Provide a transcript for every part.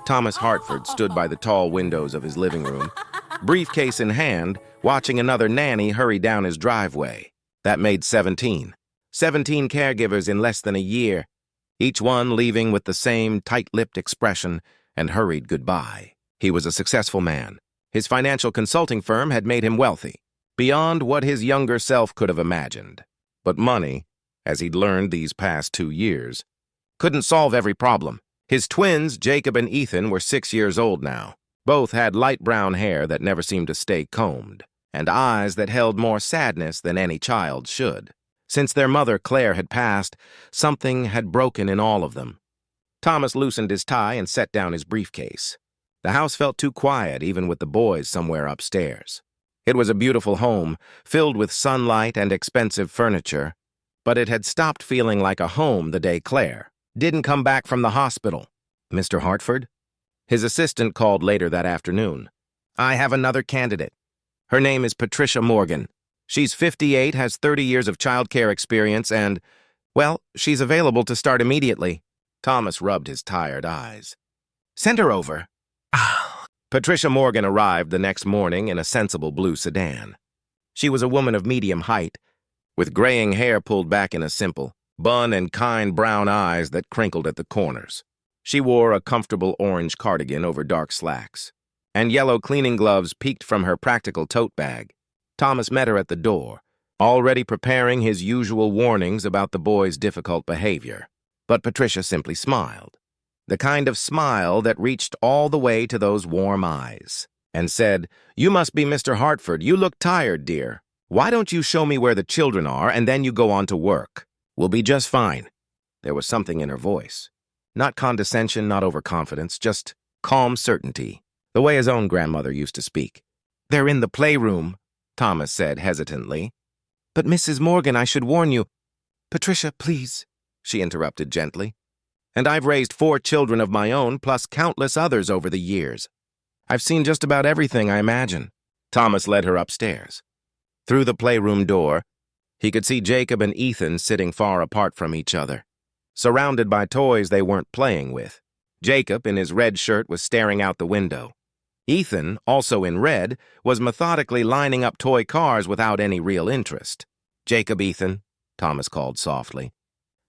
Thomas Hartford stood by the tall windows of his living room, briefcase in hand, watching another nanny hurry down his driveway. That made 17. 17 caregivers in less than a year, each one leaving with the same tight-lipped expression and hurried goodbye. He was a successful man. His financial consulting firm had made him wealthy, beyond what his younger self could have imagined. But money, as he'd learned these past 2 years, couldn't solve every problem. His twins, Jacob and Ethan, were 6 years old now. Both had light brown hair that never seemed to stay combed, and eyes that held more sadness than any child should. Since their mother, Claire, had passed, something had broken in all of them. Thomas loosened his tie and set down his briefcase. The house felt too quiet, even with the boys somewhere upstairs. It was a beautiful home, filled with sunlight and expensive furniture, but it had stopped feeling like a home the day Claire didn't come back from the hospital. "Mr. Hartford?" His assistant called later that afternoon. "I have another candidate. Her name is Patricia Morgan. She's 58, has 30 years of childcare experience, and, well, she's available to start immediately." Thomas rubbed his tired eyes. "Send her over." Patricia Morgan arrived the next morning in a sensible blue sedan. She was a woman of medium height, with graying hair pulled back in a simple bun and kind brown eyes that crinkled at the corners. She wore a comfortable orange cardigan over dark slacks, and yellow cleaning gloves peeked from her practical tote bag. Thomas met her at the door, already preparing his usual warnings about the boy's difficult behavior. But Patricia simply smiled, the kind of smile that reached all the way to those warm eyes, and said, "You must be Mr. Hartford. You look tired, dear. Why don't you show me where the children are, and then you go on to work? We'll be just fine." There was something in her voice. Not condescension, not overconfidence, just calm certainty, the way his own grandmother used to speak. "They're in the playroom," Thomas said hesitantly. "But Mrs. Morgan, I should warn you—" "Patricia, please," she interrupted gently. "And I've raised 4 children of my own, plus countless others over the years. I've seen just about everything, I imagine." Thomas led her upstairs. Through the playroom door, he could see Jacob and Ethan sitting far apart from each other, surrounded by toys they weren't playing with. Jacob, in his red shirt, was staring out the window. Ethan, also in red, was methodically lining up toy cars without any real interest. "Jacob, Ethan," Thomas called softly.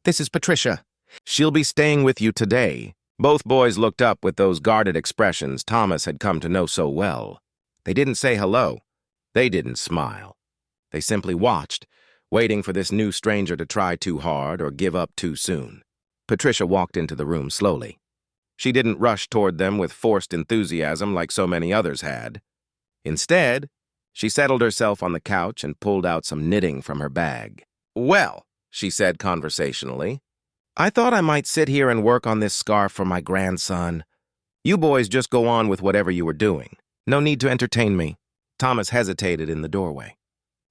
"This is Patricia. She'll be staying with you today." Both boys looked up with those guarded expressions Thomas had come to know so well. They didn't say hello. They didn't smile. They simply watched, waiting for this new stranger to try too hard or give up too soon. Patricia walked into the room slowly. She didn't rush toward them with forced enthusiasm like so many others had. Instead, she settled herself on the couch and pulled out some knitting from her bag. "Well," she said conversationally, "I thought I might sit here and work on this scarf for my grandson. You boys just go on with whatever you were doing. No need to entertain me." Thomas hesitated in the doorway.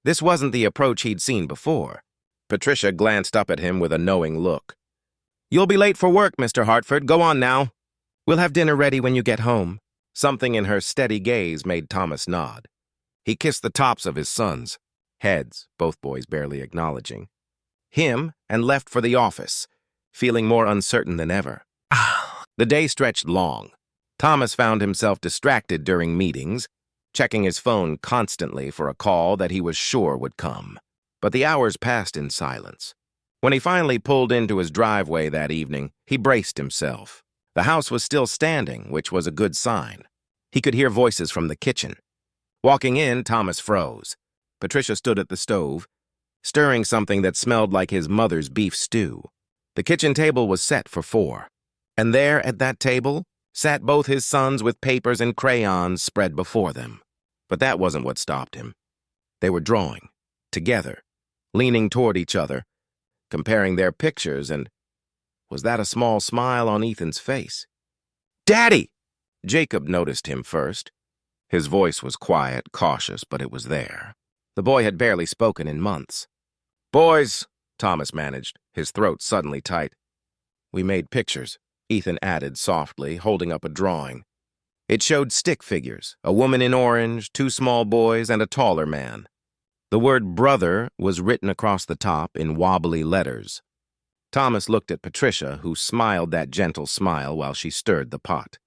This wasn't the approach he'd seen before. Patricia glanced up at him with a knowing look. "You'll be late for work, Mr. Hartford. Go on now. We'll have dinner ready when you get home." Something in her steady gaze made Thomas nod. He kissed the tops of his sons' heads, both boys barely acknowledging him, and left for the office, feeling more uncertain than ever. The day stretched long. Thomas found himself distracted during meetings, checking his phone constantly for a call that he was sure would come. But the hours passed in silence. When he finally pulled into his driveway that evening, he braced himself. The house was still standing, which was a good sign. He could hear voices from the kitchen. Walking in, Thomas froze. Patricia stood at the stove, stirring something that smelled like his mother's beef stew. The kitchen table was set for 4. And there, at that table, sat both his sons with papers and crayons spread before them. But that wasn't what stopped him. They were drawing, together, leaning toward each other, comparing their pictures, and was that a small smile on Ethan's face? "Daddy!" Jacob noticed him first. His voice was quiet, cautious, but it was there. The boy had barely spoken in months. "Boys," Thomas managed, his throat suddenly tight. "We made pictures," Ethan added softly, holding up a drawing. It showed stick figures, a woman in orange, 2 small boys, and a taller man. The word brother was written across the top in wobbly letters. Thomas looked at Patricia, who smiled that gentle smile while she stirred the pot.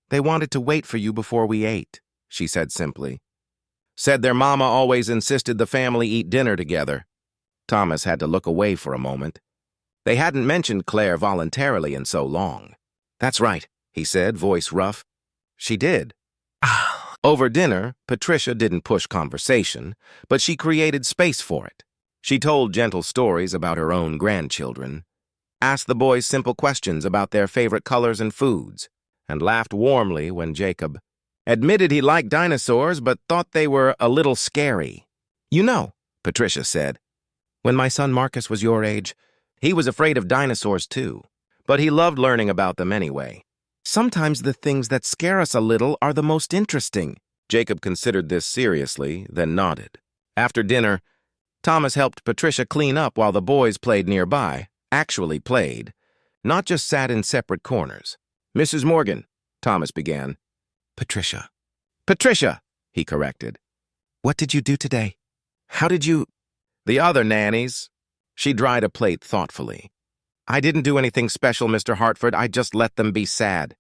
They wanted to wait for you before we ate, she said simply. Said their mama always insisted the family eat dinner together. Thomas had to look away for a moment. They hadn't mentioned Claire voluntarily in so long. That's right, he said, voice rough. She did. Over dinner, Patricia didn't push conversation, but she created space for it. She told gentle stories about her own grandchildren, asked the boys simple questions about their favorite colors and foods, and laughed warmly when Jacob admitted he liked dinosaurs but thought they were a little scary. You know, Patricia said, when my son Marcus was your age, he was afraid of dinosaurs too, but he loved learning about them anyway. Sometimes the things that scare us a little are the most interesting. Jacob considered this seriously, then nodded. After dinner, Thomas helped Patricia clean up while the boys played nearby, actually played, not just sat in separate corners. Mrs. Morgan, Thomas began. Patricia. Patricia, he corrected. What did you do today? How did you... The other nannies. She dried a plate thoughtfully. I didn't do anything special, Mr. Hartford. I just let them be sad.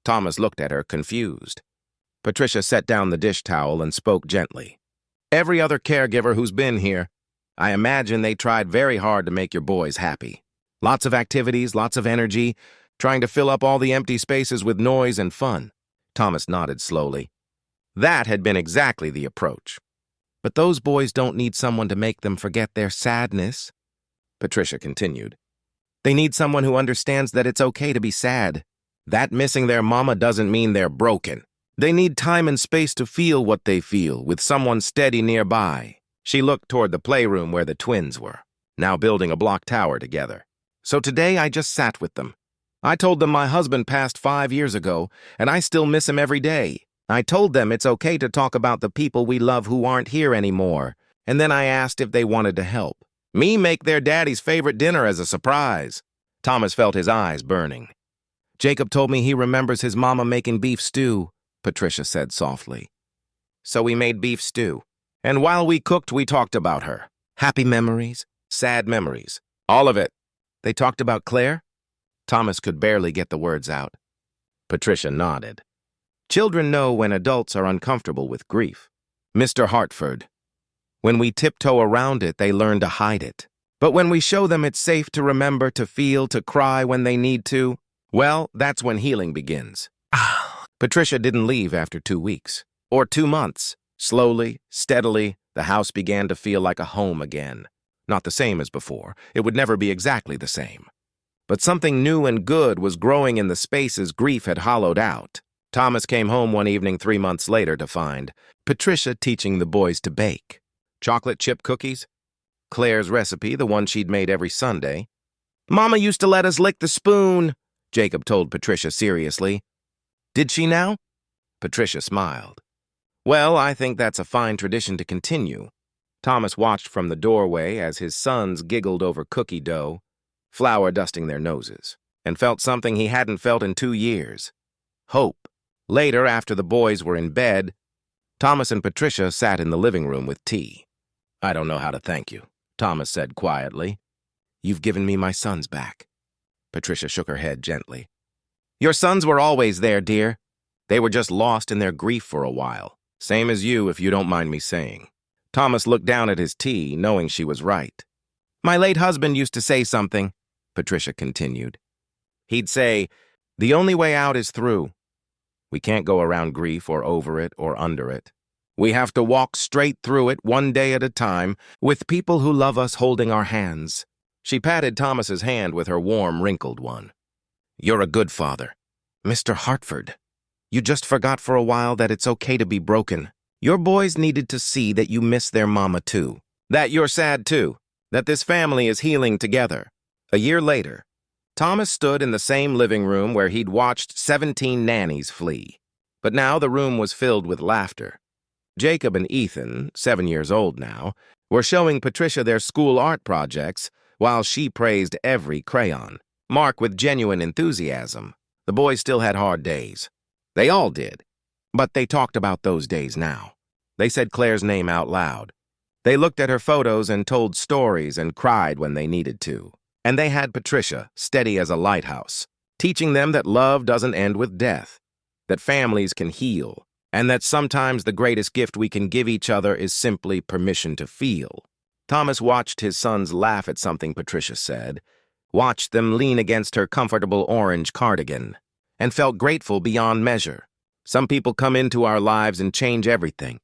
Thomas looked at her, confused. Patricia set down the dish towel and spoke gently. Every other caregiver who's been here, I imagine they tried very hard to make your boys happy. Lots of activities, lots of energy, trying to fill up all the empty spaces with noise and fun. Thomas nodded slowly. That had been exactly the approach. But those boys don't need someone to make them forget their sadness, Patricia continued. They need someone who understands that it's okay to be sad. That missing their mama doesn't mean they're broken. They need time and space to feel what they feel, with someone steady nearby. She looked toward the playroom where the twins were, now building a block tower together. So today I just sat with them. I told them my husband passed 5 years ago, and I still miss him every day. I told them it's okay to talk about the people we love who aren't here anymore, and then I asked if they wanted to help. Me make their daddy's favorite dinner as a surprise. Thomas felt his eyes burning. Jacob told me he remembers his mama making beef stew, Patricia said softly. So we made beef stew. And while we cooked, we talked about her. Happy memories, sad memories, all of it. They talked about Claire? Thomas could barely get the words out. Patricia nodded. Children know when adults are uncomfortable with grief. Mr. Hartford. When we tiptoe around it, they learn to hide it. But when we show them it's safe to remember, to feel, to cry when they need to, well, that's when healing begins. Patricia didn't leave after 2 weeks, or 2 months. Slowly, steadily, the house began to feel like a home again. Not the same as before. It would never be exactly the same. But something new and good was growing in the spaces grief had hollowed out. Thomas came home one evening 3 months later to find Patricia teaching the boys to bake. Chocolate chip cookies? Claire's recipe, the one she'd made every Sunday. Mama used to let us lick the spoon, Jacob told Patricia seriously. Did she now? Patricia smiled. Well, I think that's a fine tradition to continue. Thomas watched from the doorway as his sons giggled over cookie dough, flour dusting their noses, and felt something he hadn't felt in 2 years. Hope. Later, after the boys were in bed, Thomas and Patricia sat in the living room with tea. I don't know how to thank you, Thomas said quietly. You've given me my sons back. Patricia shook her head gently. Your sons were always there, dear. They were just lost in their grief for a while. Same as you, if you don't mind me saying. Thomas looked down at his tea, knowing she was right. My late husband used to say something, Patricia continued. He'd say, the only way out is through. We can't go around grief or over it or under it. We have to walk straight through it one day at a time with people who love us holding our hands. She patted Thomas's hand with her warm, wrinkled one. You're a good father. Mr. Hartford, you just forgot for a while that it's okay to be broken. Your boys needed to see that you miss their mama too. That you're sad too. That this family is healing together. A year later, Thomas stood in the same living room where he'd watched 17 nannies flee. But now the room was filled with laughter. Jacob and Ethan, 7 years old now, were showing Patricia their school art projects while she praised every crayon. Mark with genuine enthusiasm. The boys still had hard days. They all did. But they talked about those days now. They said Claire's name out loud. They looked at her photos and told stories and cried when they needed to. And they had Patricia, steady as a lighthouse, teaching them that love doesn't end with death, that families can heal, and that sometimes the greatest gift we can give each other is simply permission to feel. Thomas watched his sons laugh at something Patricia said, watched them lean against her comfortable orange cardigan, and felt grateful beyond measure. Some people come into our lives and change everything,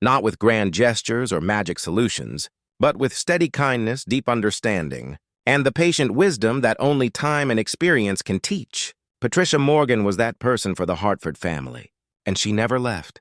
not with grand gestures or magic solutions, but with steady kindness, deep understanding, and the patient wisdom that only time and experience can teach. Patricia Morgan was that person for the Hartford family, and she never left.